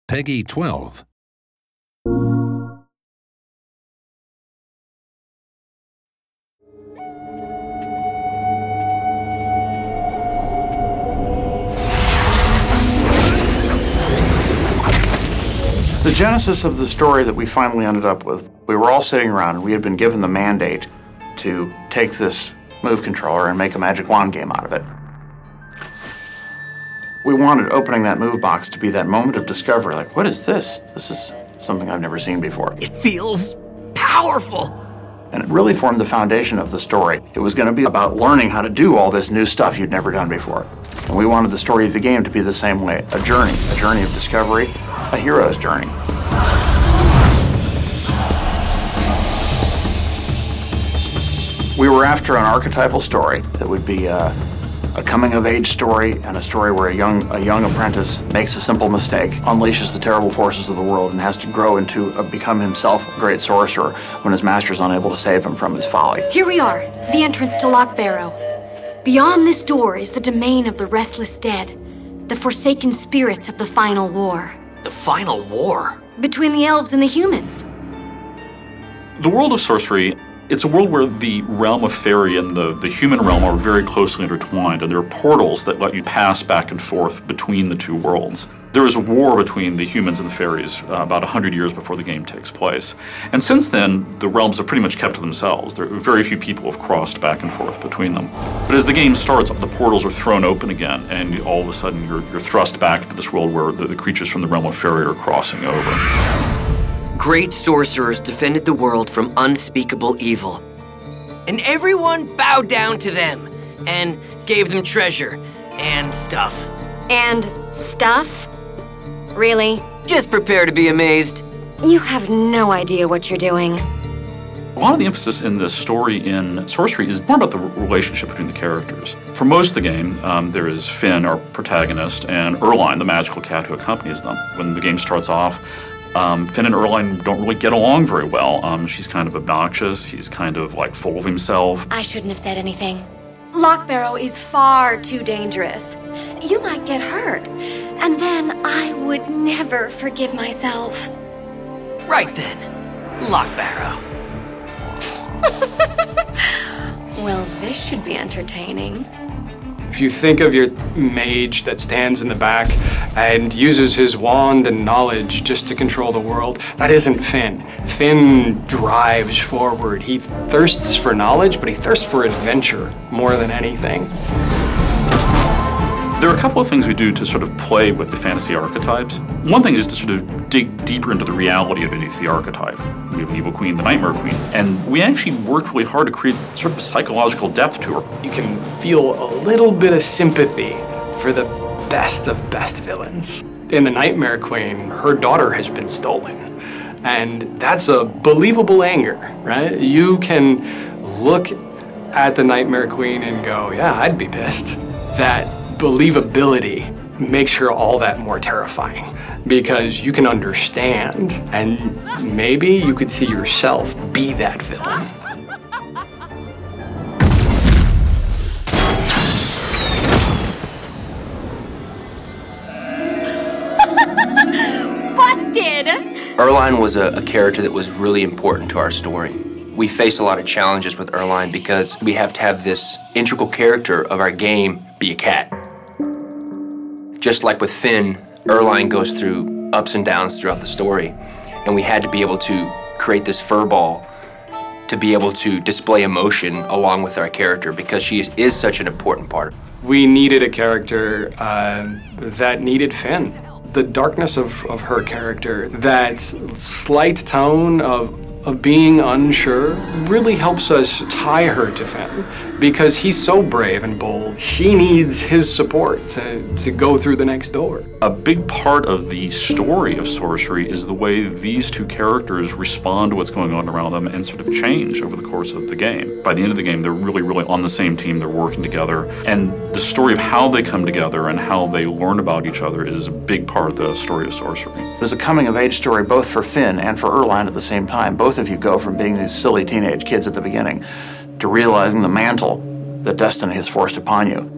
Peggy 12. The genesis of the story that we finally ended up with, we were all sitting around and we had been given the mandate to take this move controller and make a magic wand game out of it. We wanted opening that move box to be that moment of discovery, like, what is this? This is something I've never seen before. It feels powerful. And it really formed the foundation of the story. It was going to be about learning how to do all this new stuff you'd never done before. And we wanted the story of the game to be the same way, a journey of discovery, a hero's journey. We were after an archetypal story that would be a coming-of-age story and a story where a young apprentice makes a simple mistake, unleashes the terrible forces of the world, and has to grow into become himself a great sorcerer when his master is unable to save him from his folly. Here we are, the entrance to Loch Barrow. Beyond this door is the domain of the restless dead, the forsaken spirits of the final war. The final war? Between the elves and the humans. The world of sorcery, it's a world where the realm of fairy and the human realm are very closely intertwined, and there are portals that let you pass back and forth between the two worlds. There is a war between the humans and the fairies about 100 years before the game takes place. And since then, the realms have pretty much kept to themselves. There are very few people have crossed back and forth between them. But as the game starts, the portals are thrown open again, and all of a sudden you're thrust back into this world where the creatures from the realm of fairy are crossing over. Great sorcerers defended the world from unspeakable evil. And everyone bowed down to them and gave them treasure and stuff. And stuff? Really? Just prepare to be amazed. You have no idea what you're doing. A lot of the emphasis in the story in Sorcery is more about the relationship between the characters. For most of the game, there is Finn, our protagonist, and Erline, the magical cat who accompanies them. When the game starts off, Finn and Erline don't really get along very well. She's kind of obnoxious, he's kind of like full of himself. I shouldn't have said anything. Loch Barrow is far too dangerous. You might get hurt, and then I would never forgive myself. Right then, Loch Barrow. Well, this should be entertaining. If you think of your mage that stands in the back and uses his wand and knowledge just to control the world, that isn't Finn. Finn drives forward. He thirsts for knowledge, but he thirsts for adventure more than anything. There are a couple of things we do to sort of play with the fantasy archetypes. One thing is to sort of dig deeper into the reality of any of the archetype. We have Evil Queen, the Nightmare Queen, and we actually worked really hard to create sort of a psychological depth to her. You can feel a little bit of sympathy for the best of best villains. In the Nightmare Queen, her daughter has been stolen, and that's a believable anger, right? You can look at the Nightmare Queen and go, yeah, I'd be pissed. That believability makes her all that more terrifying because you can understand, and maybe you could see yourself be that villain. Busted! Erline was a character that was really important to our story. We face a lot of challenges with Erline because we have to have this integral character of our game be a cat. Just like with Finn, Erline goes through ups and downs throughout the story, and we had to be able to create this furball to be able to display emotion along with our character because she is such an important part. We needed a character that needed Finn. The darkness of her character, that slight tone of being unsure, really helps us tie her to Finn because he's so brave and bold. She needs his support to go through the next door. A big part of the story of Sorcery is the way these two characters respond to what's going on around them and sort of change over the course of the game. By the end of the game, they're really, really on the same team, they're working together, and the story of how they come together and how they learn about each other is a big part of the story of Sorcery. It's a coming-of-age story both for Finn and for Erline at the same time. Both of you go from being these silly teenage kids at the beginning to realizing the mantle that destiny has forced upon you.